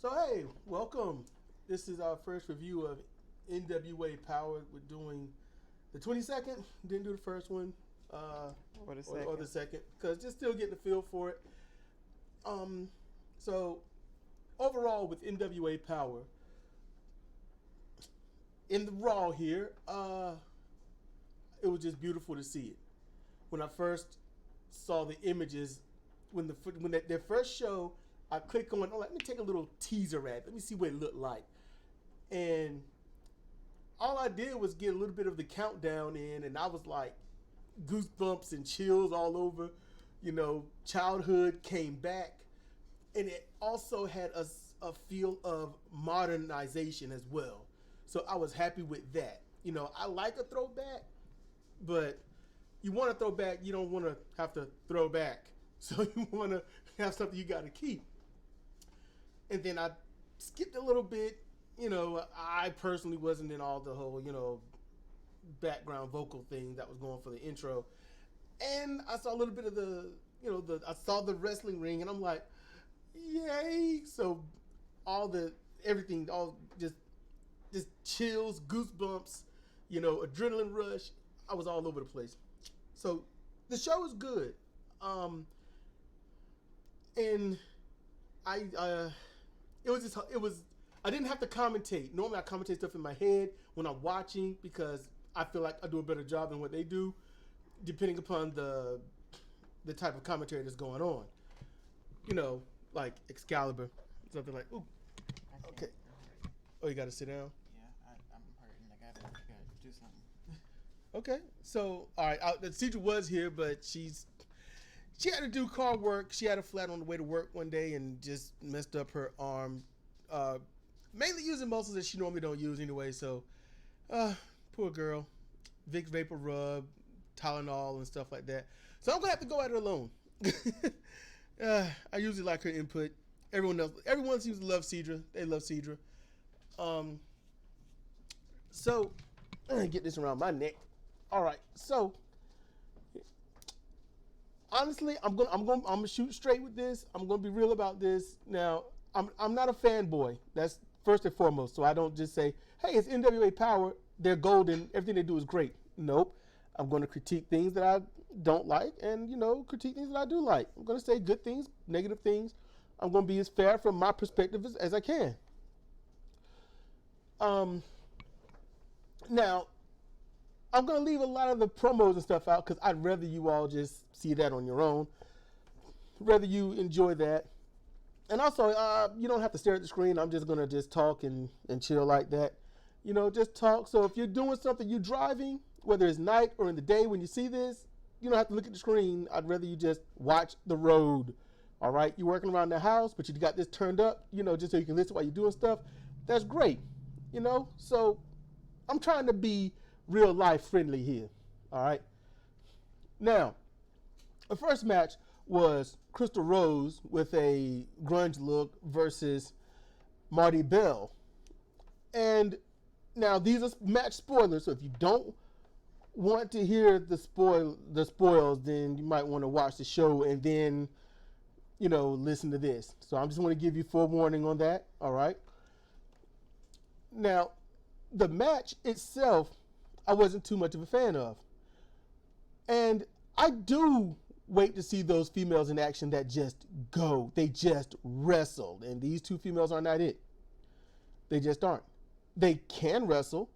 So hey, welcome. This is our first review of NWA Power. We're doing the 22nd. Didn't do the first one, or the second, because just still getting the feel for it. So overall with NWA Power in the Raw here, it was just beautiful to see it. When I first saw the images, their first show, I click on. Oh, let me take a little teaser ad. Let me see what it looked like. And all I did was get a little bit of the countdown in, and I was like, goosebumps and chills all over. Childhood came back, and it also had a feel of modernization as well. So I was happy with that. I like a throwback, but you want to throw back, you don't want to have to throw back. So you want to have something you got to keep. And then I skipped a little bit. I personally wasn't in all the whole, background vocal thing that was going for the intro. And I saw a little bit of I saw the wrestling ring, and I'm like, yay. So everything, just chills, goosebumps, adrenaline rush. I was all over the place. So the show is good. And I didn't have to commentate. Normally I commentate stuff in my head when I'm watching because I feel like I do a better job than what they do, depending upon the type of commentary that's going on. Like Excalibur, something like, ooh, okay. Oh, you got to sit down? Yeah, I'm hurting. I gotta do something. Okay, so all right, Cedra was here, but she had to do car work. She had a flat on the way to work one day and just messed up her arm. Mainly using muscles that she normally don't use anyway. So, poor girl. Vicks Vapor Rub, Tylenol, and stuff like that. So I'm gonna have to go at her alone. I usually like her input. Everyone seems to love Cedra. They love Cedra. So get this around my neck. All right. So honestly, I'm gonna shoot straight with this. I'm gonna be real about this. Now, I'm not a fanboy. That's first and foremost. So I don't just say, hey, it's NWA Power. They're golden. Everything they do is great. Nope. I'm going to critique things that I don't like and, critique things that I do like. I'm going to say good things, negative things. I'm going to be as fair from my perspective as I can. Now, I'm going to leave a lot of the promos and stuff out because I'd rather you all just see that on your own. Rather you enjoy that. And also, you don't have to stare at the screen. I'm just going to just talk and chill like that. Just talk. So if you're doing something, you're driving, whether it's night or in the day when you see this, you don't have to look at the screen. I'd rather you just watch the road. All right? You're working around the house, but you got this turned up, just so you can listen while you're doing stuff. That's great. So I'm trying to be real life friendly here. All right? Now, the first match was Crystal Rose with a grunge look versus Marty Bell. And now these are match spoilers, so if you don't want to hear the spoils, then you might want to watch the show and then, listen to this. So I'm just want to give you forewarning on that, all right? Now, the match itself, I wasn't too much of a fan of. And I do wait to see those females in action that just go. They just wrestle. And these two females are not it. They just aren't. They can wrestle.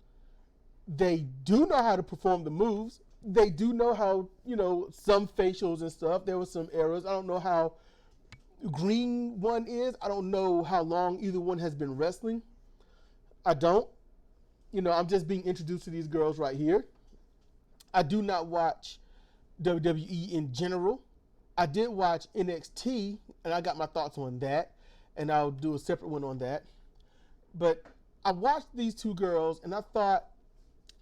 They do know how to perform the moves. They do know how, some facials and stuff. There were some errors. I don't know how green one is. I don't know how long either one has been wrestling. I don't. I'm just being introduced to these girls right here. I do not watch WWE in general. I did watch NXT, and I got my thoughts on that, and I'll do a separate one on that. But I watched these two girls, and I thought,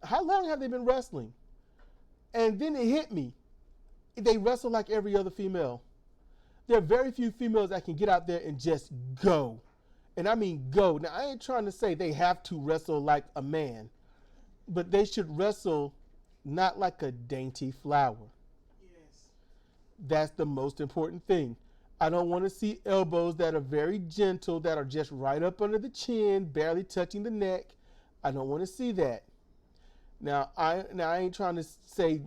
how long have they been wrestling? And then it hit me. They wrestle like every other female. There are very few females that can get out there and just go. And I mean go. Now, I ain't trying to say they have to wrestle like a man, but they should wrestle not like a dainty flower. Yes. That's the most important thing. I don't want to see elbows that are very gentle, that are just right up under the chin, barely touching the neck. I don't want to see that. Now I ain't trying to say,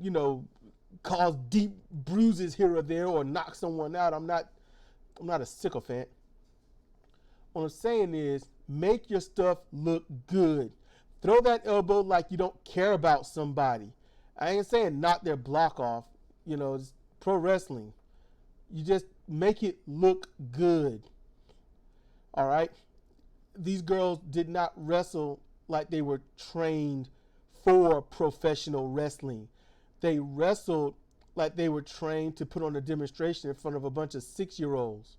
cause deep bruises here or there or knock someone out. I'm not a sycophant. What I'm saying is, make your stuff look good. Throw that elbow like you don't care about somebody. I ain't saying knock their block off. It's pro wrestling. You just make it look good. All right? These girls did not wrestle like they were trained for professional wrestling. They wrestled like they were trained to put on a demonstration in front of a bunch of 6-year-olds.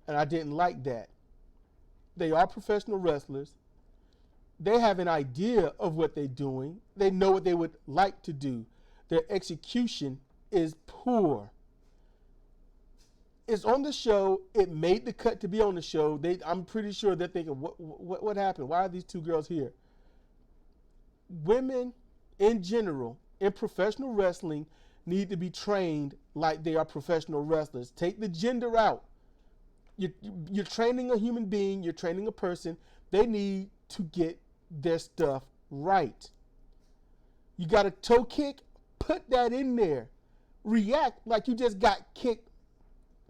And I didn't like that. They are professional wrestlers. They have an idea of what they're doing. They know what they would like to do. Their execution is poor. It's on the show. It made the cut to be on the show. I'm pretty sure they're thinking, what happened? Why are these two girls here? Women in general in professional wrestling need to be trained like they are professional wrestlers. Take the gender out. You're training a human being. You're training a person. They need to get their stuff right. You got a toe kick? Put that in there. React like you just got kicked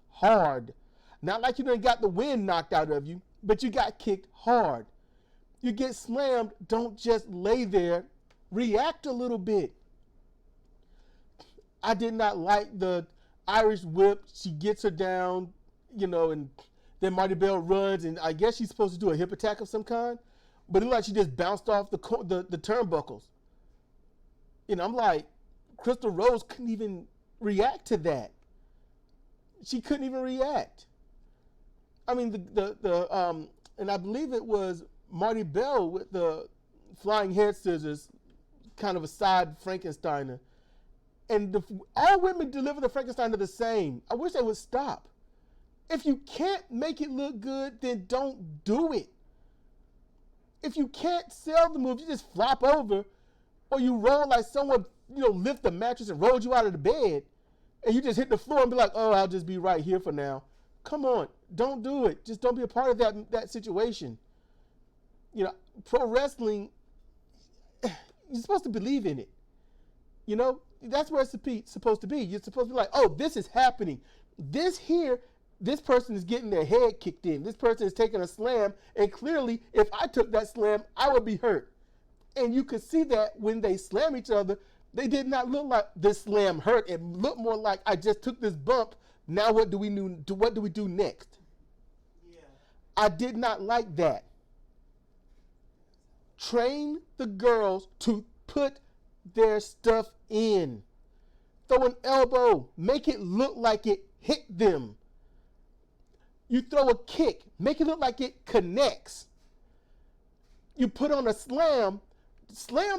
hard. Not like you done got the wind knocked out of you, but you got kicked hard. You get slammed, don't just lay there. React a little bit. I did not like the Irish whip. She gets her down, and then Marty Bell runs, and I guess she's supposed to do a hip attack of some kind, but it looked like she just bounced off the turnbuckles. I'm like, Crystal Rose couldn't even react to that. She couldn't even react. I mean, and I believe it was Marty Bell with the flying head scissors, kind of a side Frankensteiner. And all women deliver the Frankensteiner the same. I wish they would stop. If you can't make it look good, then don't do it. If you can't sell the move, you just flop over, or you roll like someone, lift the mattress and rolled you out of the bed, and you just hit the floor and be like, oh, I'll just be right here for now. Come on, don't do it. Just don't be a part of that situation. Pro wrestling, you're supposed to believe in it. That's where it's supposed to be. You're supposed to be like, oh, this is happening. This person is getting their head kicked in. This person is taking a slam, and clearly, if I took that slam, I would be hurt. And you could see that when they slam each other, they did not look like this slam hurt. It looked more like I just took this bump. Now what do we do? What do we do next? Yeah. I did not like that. Train the girls to put their stuff in. Throw an elbow. Make it look like it hit them. You throw a kick. Make it look like it connects. You put on a slam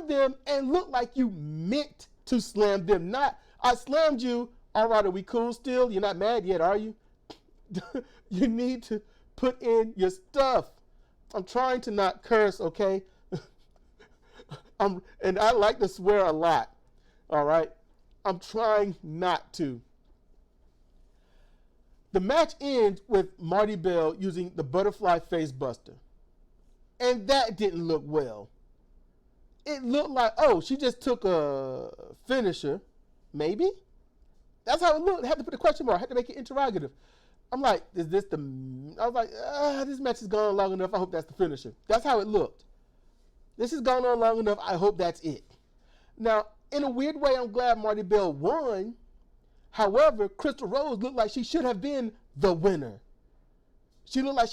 them and look like you meant to slam them. Not, I slammed you. All right, are we cool still? You're not mad yet, are you? You need to put in your stuff. I'm trying to not curse, okay? And I like to swear a lot, all right? I'm trying not to. The match ends with Marty Bell using the butterfly face buster. And that didn't look well. It looked like, oh, she just took a finisher, maybe? That's how it looked. I had to put a question mark. I had to make it interrogative. I'm like, I was like, this match has gone on long enough. I hope that's the finisher. That's how it looked. This has gone on long enough. I hope that's it. Now, in a weird way, I'm glad Marty Bell won. However, Crystal Rose looked like she should have been the winner. She looked like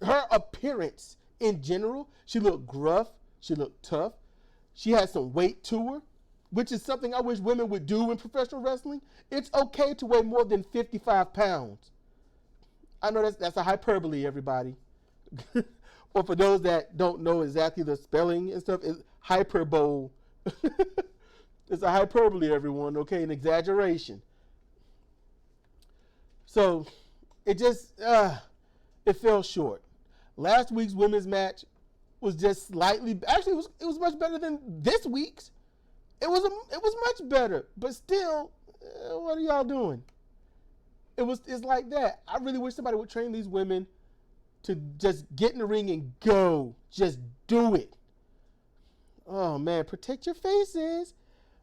her appearance in general, she looked gruff. She looked tough. She had some weight to her, which is something I wish women would do in professional wrestling. It's okay to weigh more than 55 pounds. I know that's a hyperbole, everybody. Or for those that don't know exactly the spelling and stuff, it's hyperbole. It's a hyperbole, everyone, okay? An exaggeration. So it just, it fell short. Last week's women's match was just slightly, actually it was much better than this week's. It was much better, but still, what are y'all doing? It's like that. I really wish somebody would train these women to just get in the ring and go. Just do it. Oh man, protect your faces.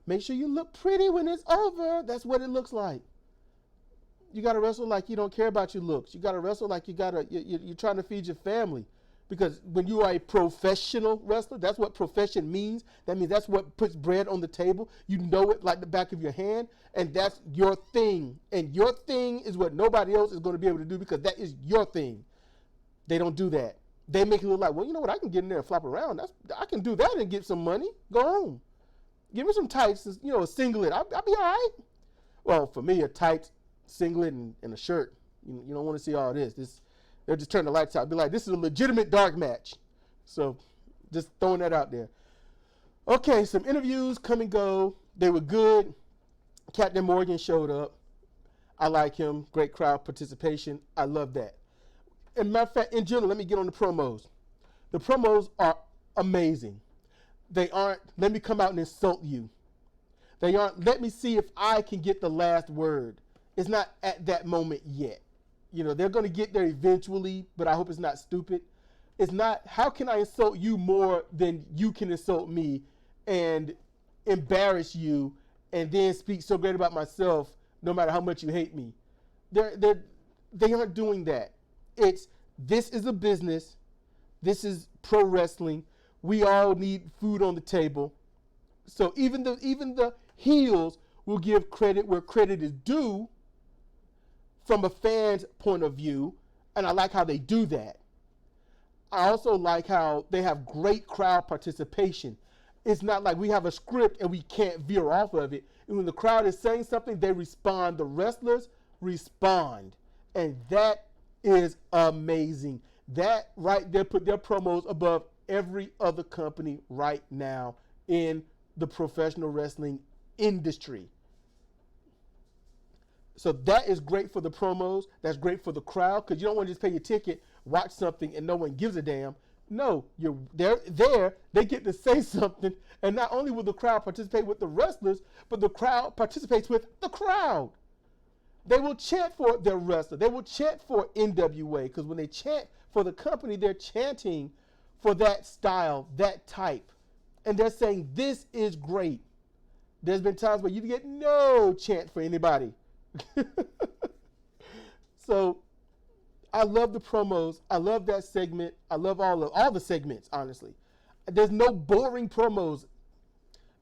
Make sure you look pretty when it's over. That's what it looks like. You gotta wrestle like you don't care about your looks. You gotta wrestle like you're trying to feed your family. Because when you are a professional wrestler, that's what profession means. That means that's what puts bread on the table. You know it like the back of your hand, and that's your thing. And your thing is what nobody else is going to be able to do because that is your thing. They don't do that. They make it look like, well, you know what? I can get in there and flop around. I can do that and get some money. Go home. Give me some tights, a singlet. I'll be all right. Well, for me, a tight singlet and a shirt. You don't want to see all this. They'll just turn the lights out. Be like, this is a legitimate dark match. So just throwing that out there. Okay, some interviews come and go. They were good. Captain Morgan showed up. I like him. Great crowd participation. I love that. And matter of fact, in general, let me get on the promos. The promos are amazing. They aren't, let me come out and insult you. They aren't, let me see if I can get the last word. It's not at that moment yet. They're going to get there eventually, but I hope it's not stupid. It's not, how can I insult you more than you can insult me and embarrass you and then speak so great about myself no matter how much you hate me? They aren't doing that. This is a business. This is pro wrestling. We all need food on the table. So even the heels will give credit where credit is due from a fan's point of view, and I like how they do that. I also like how they have great crowd participation. It's not like we have a script and we can't veer off of it. And when the crowd is saying something, they respond. The wrestlers respond. And that is amazing. That right there put their promos above every other company right now in the professional wrestling industry. So that is great for the promos. That's great for the crowd because you don't want to just pay your ticket, watch something, and no one gives a damn. No, they're there. They get to say something, and not only will the crowd participate with the wrestlers, but the crowd participates with the crowd. They will chant for their wrestler. They will chant for NWA because when they chant for the company, they're chanting for that style, that type, and they're saying this is great. There's been times where you get no chant for anybody. So I love the promos. I love that segment. I love all the segments, honestly. There's no boring promos.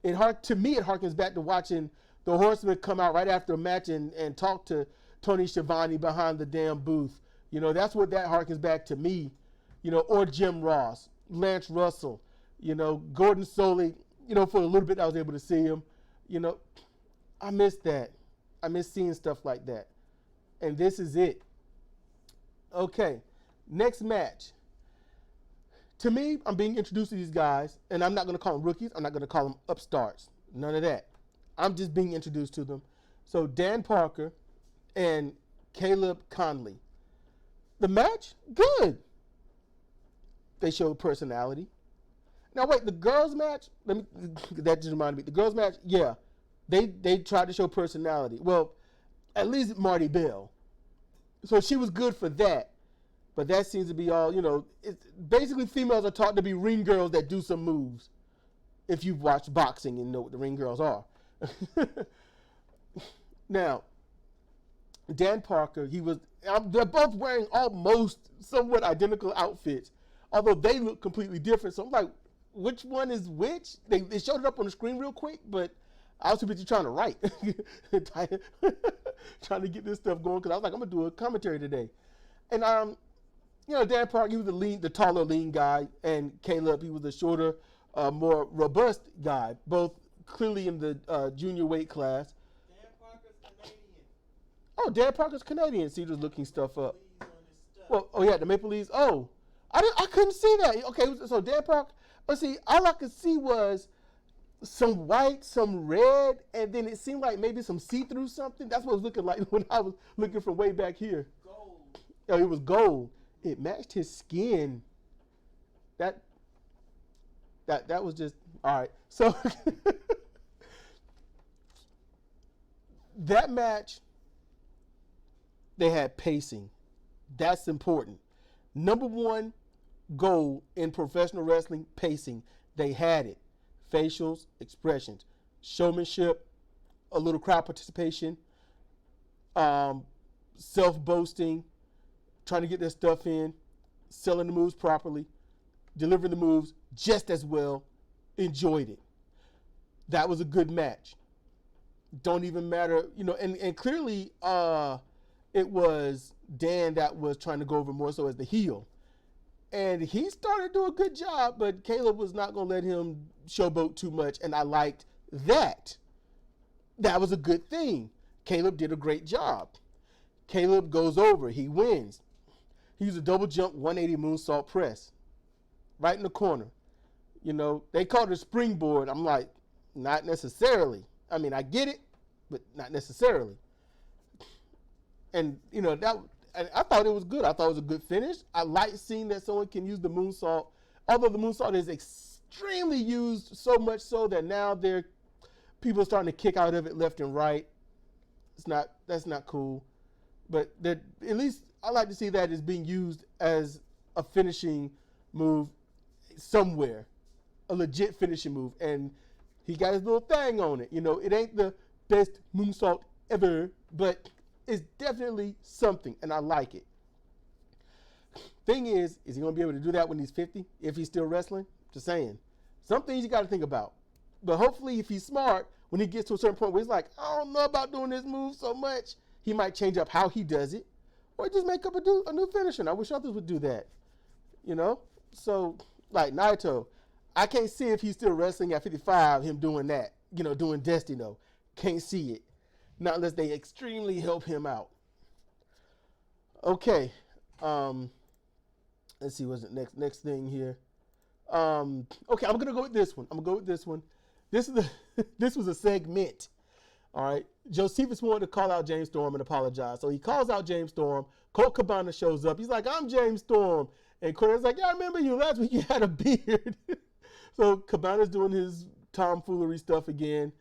To me, it harkens back to watching the Horsemen come out right after a match and talk to Tony Schiavone behind the damn booth. That's what that harkens back to me. Or Jim Ross, Lance Russell, Gordon Soley, for a little bit I was able to see him. I miss that. I miss seeing stuff like that. And this is it. Okay, next match. To me, I'm being introduced to these guys, and I'm not going to call them rookies. I'm not going to call them upstarts. None of that. I'm just being introduced to them. So Dan Parker and Caleb Conley. The match, good. They showed personality. Now wait, the girls match, that just reminded me. The girls match, yeah. They tried to show personality. Well, at least Marty Bell. So she was good for that. But that seems to be all, basically females are taught to be ring girls that do some moves. If you've watched boxing and know what the ring girls are. Now, Dan Parker, they're both wearing almost somewhat identical outfits, although they look completely different. So I'm like, which one is which? They showed it up on the screen real quick, but I was too busy trying to write, trying to get this stuff going because I was like, I'm gonna do a commentary today. And Dan Parker, he was the taller, lean guy, and Caleb, he was the shorter, more robust guy, both clearly in the junior weight class. Dan Parker's Canadian. Oh, Dan Parker's Canadian. So he was looking stuff up. Well, oh yeah, the Maple Leafs. Oh, I couldn't see that. Okay, so Dan Parker. But see, all I could see was some white, some red, and then it seemed like maybe some see-through something. That's what it was looking like when I was looking from way back here. Gold. Oh, it was gold. It matched his skin. That was just all right. So that match they had pacing. That's important. Number one goal in professional wrestling, pacing. They had it. Facials, expressions, showmanship, a little crowd participation, self-boasting, trying to get their stuff in, selling the moves properly, delivering the moves just as well. Enjoyed it. That was a good match. Don't even matter, and clearly it was Dan that was trying to go over more so as the heel. And he started to do a good job, but Caleb was not going to let him showboat too much, and I liked that. That was a good thing. Caleb did a great job. Caleb goes over. He wins. He used a double jump 180 moonsault press right in the corner. They called it a springboard. I'm like, not necessarily. I mean, I get it, but not necessarily. And, I thought it was good. I thought it was a good finish. I like seeing that someone can use the moonsault, although the moonsault is extremely used, so much so that now people are starting to kick out of it left and right. That's not cool. But at least I like to see that as being used as a finishing move somewhere, a legit finishing move. And he got his little thing on it. It ain't the best moonsault ever, but it's definitely something, and I like it. Thing is he going to be able to do that when he's 50, if he's still wrestling? Just saying. Some things you got to think about. But hopefully, if he's smart, when he gets to a certain point where he's like, I don't know about doing this move so much, he might change up how he does it, or just make up a new finisher. And I wish others would do that. So, like Naito, I can't see if he's still wrestling at 55, him doing that, doing Destino. Can't see it. Not unless they extremely help him out. Okay. Let's see what's the next thing here. Okay, I'm gonna go with this one. This was a segment. All right. Josephus wanted to call out James Storm and apologize. So he calls out James Storm. Colt Cabana shows up. He's like, I'm James Storm. And Cornette's like, yeah, I remember you last week. You had a beard. So Cabana's doing his tomfoolery stuff again.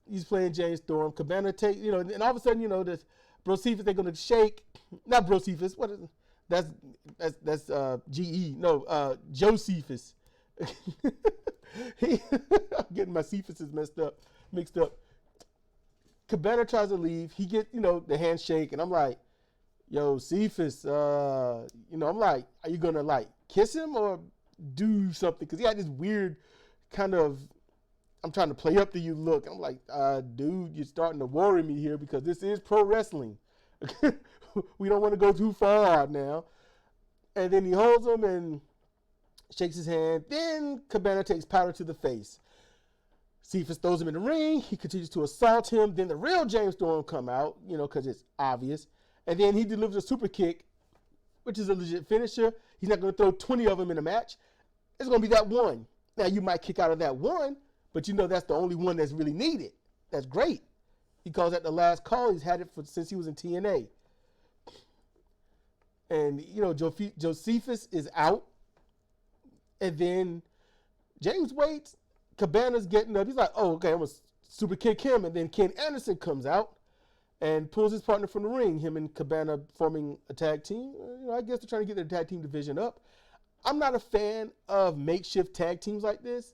He's playing James Storm. Cabana take, and all of a sudden, the Josephus, they're gonna shake. Not Josephus. What is it? That's GE. No, Josephus. I'm getting my Cephuses mixed up. Cabana tries to leave. He get, the handshake, and I'm like, yo, Cephus, I'm like, are you gonna like kiss him or do something? Because he had this weird kind of, I'm trying to play up to you look. I'm like, dude, you're starting to worry me here because this is pro wrestling. We don't want to go too far now. And then he holds him and shakes his hand. Then Cabana takes powder to the face. Cephus throws him in the ring. He continues to assault him. Then the real James Storm come out, because it's obvious. And then he delivers a super kick, which is a legit finisher. He's not going to throw 20 of them in a match. It's going to be that one. Now, you might kick out of that one, but that's the only one that's really needed. That's great. He calls that the last call. He's had it since he was in TNA. And, Josephus is out. And then James waits. Cabana's getting up. He's like, oh, okay, I'm going to super kick him. And then Ken Anderson comes out and pulls his partner from the ring. Him and Cabana forming a tag team. I guess they're trying to get their tag team division up. I'm not a fan of makeshift tag teams like this.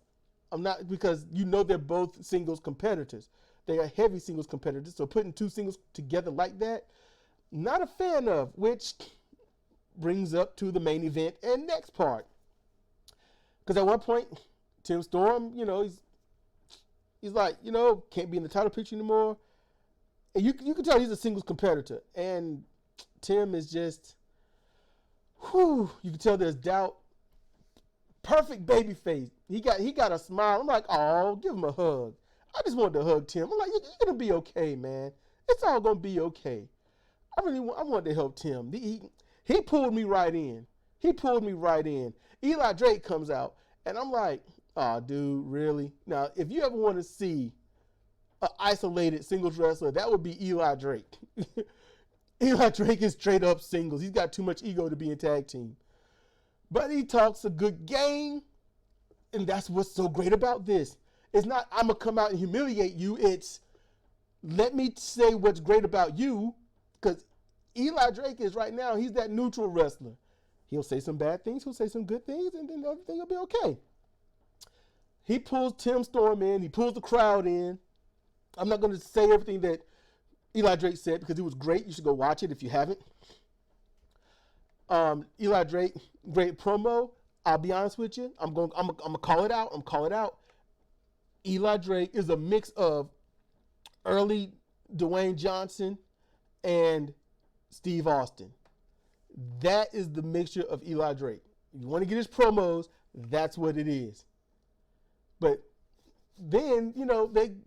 I'm not, because they're both singles competitors. They are heavy singles competitors. So putting two singles together like that, not a fan of, which brings up to the main event and next part. Because at one point, Tim Storm, he's like, can't be in the title picture anymore. And you can tell he's a singles competitor. And Tim is just, you can tell there's doubt. Perfect baby face. He got a smile. I'm like, oh, give him a hug. I just wanted to hug Tim. I'm like, you're going to be okay, man. It's all going to be okay. I wanted to help Tim. He pulled me right in. Eli Drake comes out, and I'm like, oh, dude, really? Now, if you ever want to see an isolated singles wrestler, that would be Eli Drake. Eli Drake is straight up singles. He's got too much ego to be in tag team. But he talks a good game, and that's what's so great about this. It's not, I'm going to come out and humiliate you. It's, let me say what's great about you, Because Eli Drake is right now, he's that neutral wrestler. He'll say some bad things, he'll say some good things, and then everything will be okay. He pulls Tim Storm in, he pulls the crowd in. I'm not going to say everything that Eli Drake said because it was great. You should go watch it if you haven't. Eli Drake, great promo. I'll be honest with you. I'm gonna call it out. Eli Drake is a mix of early Dwayne Johnson and Steve Austin. That is the mixture of Eli Drake. If you want to get his promos, that's what it is. But then,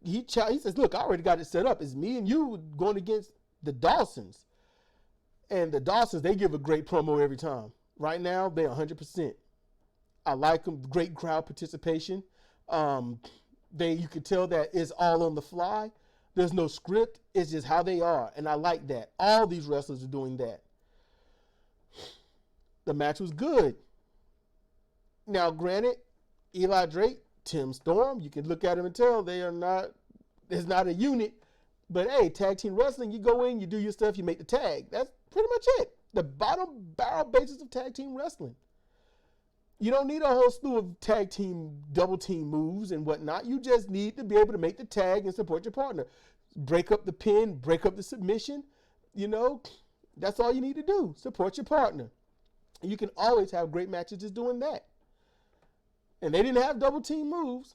he says, look, I already got it set up. It's me and you going against the Dawsons. And the Dawsons, they give a great promo every time. Right now, they're 100%. I like them. Great crowd participation. You can tell that it's all on the fly. There's no script. It's just how they are. And I like that. All these wrestlers are doing that. The match was good. Now, granted, Eli Drake, Tim Storm, you can look at them and tell it's not a unit. But hey, tag team wrestling, you go in, you do your stuff, you make the tag. That's pretty much it. The bottom barrel basis of tag team wrestling. You don't need a whole slew of tag team, double team moves and whatnot. You just need to be able to make the tag and support your partner. Break up the pin, break up the submission. That's all you need to do. Support your partner. And you can always have great matches just doing that. And they didn't have double team moves.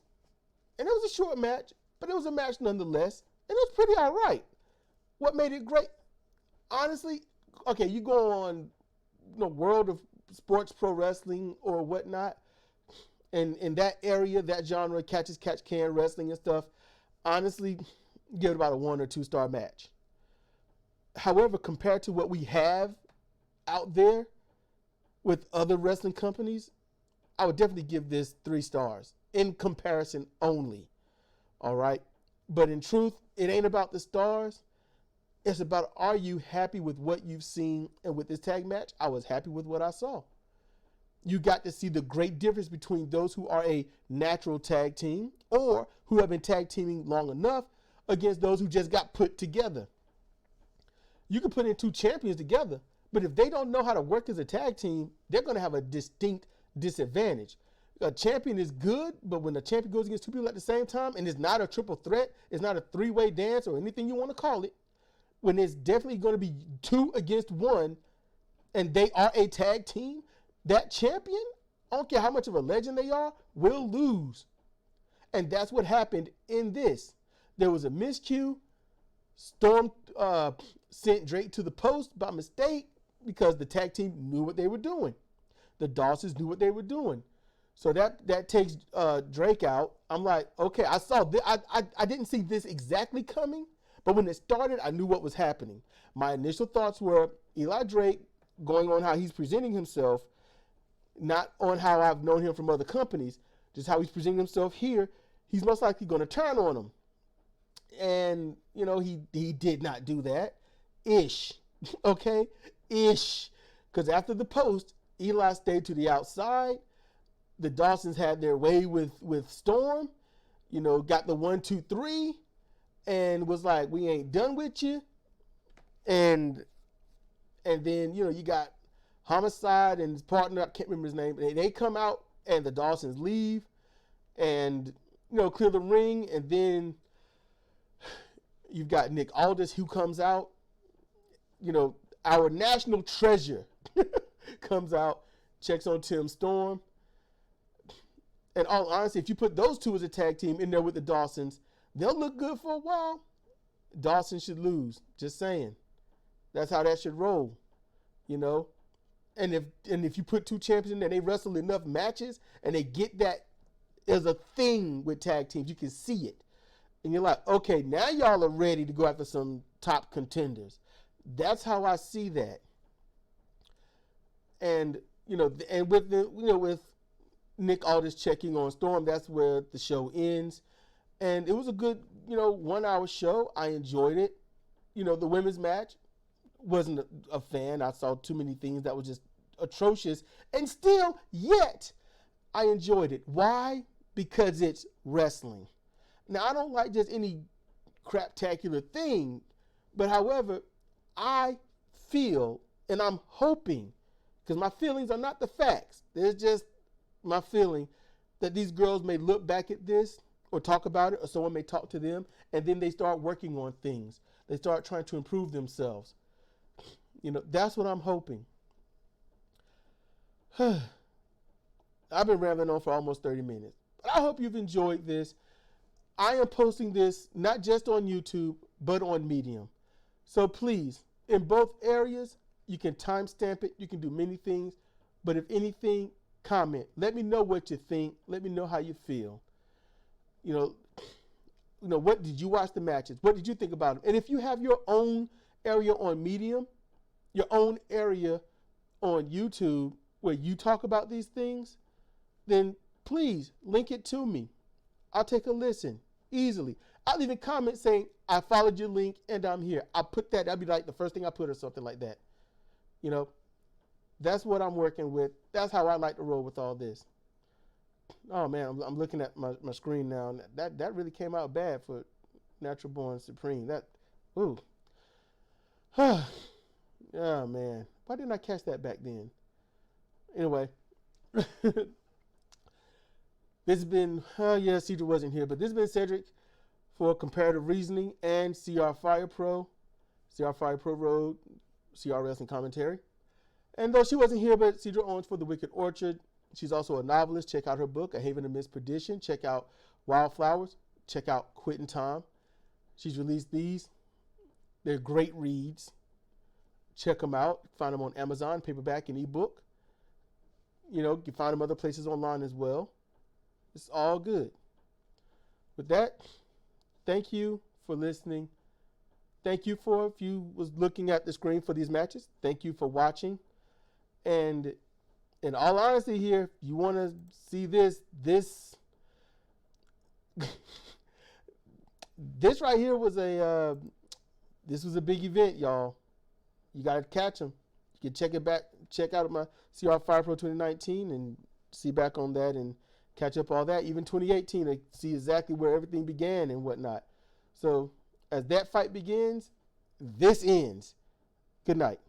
And it was a short match, but it was a match nonetheless. And it was pretty all right. What made it great? Honestly, okay, you go on World of Sports Pro Wrestling or whatnot, and in that area, that genre, catch can wrestling and stuff, honestly, give it about a 1 or 2 star match. However, compared to what we have out there with other wrestling companies, I would definitely give this 3 stars in comparison only. All right. But in truth, it ain't about the stars. It's about, are you happy with what you've seen? And with this tag match, I was happy with what I saw. You got to see the great difference between those who are a natural tag team or who have been tag teaming long enough against those who just got put together. You can put in 2 champions together, but if they don't know how to work as a tag team, they're going to have a distinct disadvantage. A champion is good, but when the champion goes against 2 people at the same time, and it's not a triple threat, it's not a 3-way dance or anything you want to call it, when it's definitely going to be 2 against 1, and they are a tag team, that champion, I don't care how much of a legend they are, will lose. And that's what happened in this. There was a miscue. Storm sent Drake to the post by mistake because the tag team knew what they were doing. The Dawsons knew what they were doing. So that takes Drake out. I'm like, okay, I saw this. I didn't see this exactly coming, but when it started, I knew what was happening. My initial thoughts were Eli Drake going on how he's presenting himself, not on how I've known him from other companies, just how he's presenting himself here. He's most likely going to turn on him. And, he did not do that. Ish. Okay? Ish. Because after the post, Eli stayed to the outside. The Dawsons had their way with Storm, got the 1, 2, 3, and was like, we ain't done with you. And then, you got Homicide and his partner, I can't remember his name. They come out and the Dawsons leave and, clear the ring. And then you've got Nick Aldis who comes out, our national treasure comes out, checks on Tim Storm. And all honesty, if you put those 2 as a tag team in there with the Dawsons, they'll look good for a while. Dawson should lose. Just saying. That's how that should roll. And if you put 2 champions in there, they wrestle enough matches and they get that as a thing with tag teams. You can see it. And you're like, okay, now y'all are ready to go after some top contenders. That's how I see that. And, and with Nick Aldis checking on Storm, that's where the show ends. And it was a good, 1-hour show. I enjoyed it. The women's match, wasn't a fan. I saw too many things that were just atrocious. And still, yet, I enjoyed it. Why? Because it's wrestling. Now, I don't like just any craptacular thing. But however, I feel, and I'm hoping, because my feelings are not the facts. There's just my feeling that these girls may look back at this or talk about it, or someone may talk to them, and then they start working on things. They start trying to improve themselves. That's what I'm hoping. I've been rambling on for almost 30 minutes. But I hope you've enjoyed this. I am posting this not just on YouTube, but on Medium. So please, in both areas, you can timestamp it. You can do many things. But if anything, comment. Let me know what you think. Let me know how you feel. What did you watch the matches? What did you think about them? And if you have your own area on Medium, your own area on YouTube where you talk about these things, then please link it to me. I'll take a listen easily. I'll even comment saying, I followed your link and I'm here. I'll put that. That'll be like the first thing I put or something like that. That's what I'm working with. That's how I like to roll with all this. Oh man, I'm looking at my screen now. And that really came out bad for Natural Born Supreme. Oh man, why didn't I catch that back then? Anyway, this has been, Cedric wasn't here, but this has been Cedric for Comparative Reasoning and CR Fire Pro Road, CR Wrestling Commentary. And though she wasn't here, but Cedric Owens for The Wicked Orchard. She's also a novelist. Check out her book, A Haven Amidst Perdition. Check out Wildflowers. Check out Quitting Time. She's released these. They're great reads. Check them out. Find them on Amazon, paperback and ebook. You can find them other places online as well. It's all good. With that, thank you for listening. Thank you if you was looking at the screen for these matches. Thank you for watching. And in all honesty here, you want to see this right here was a big event, y'all. You got to catch them. You can check out my CR Fire Pro 2019 and see back on that and catch up all that. Even 2018 to see exactly where everything began and whatnot. So as that fight begins, this ends. Good night.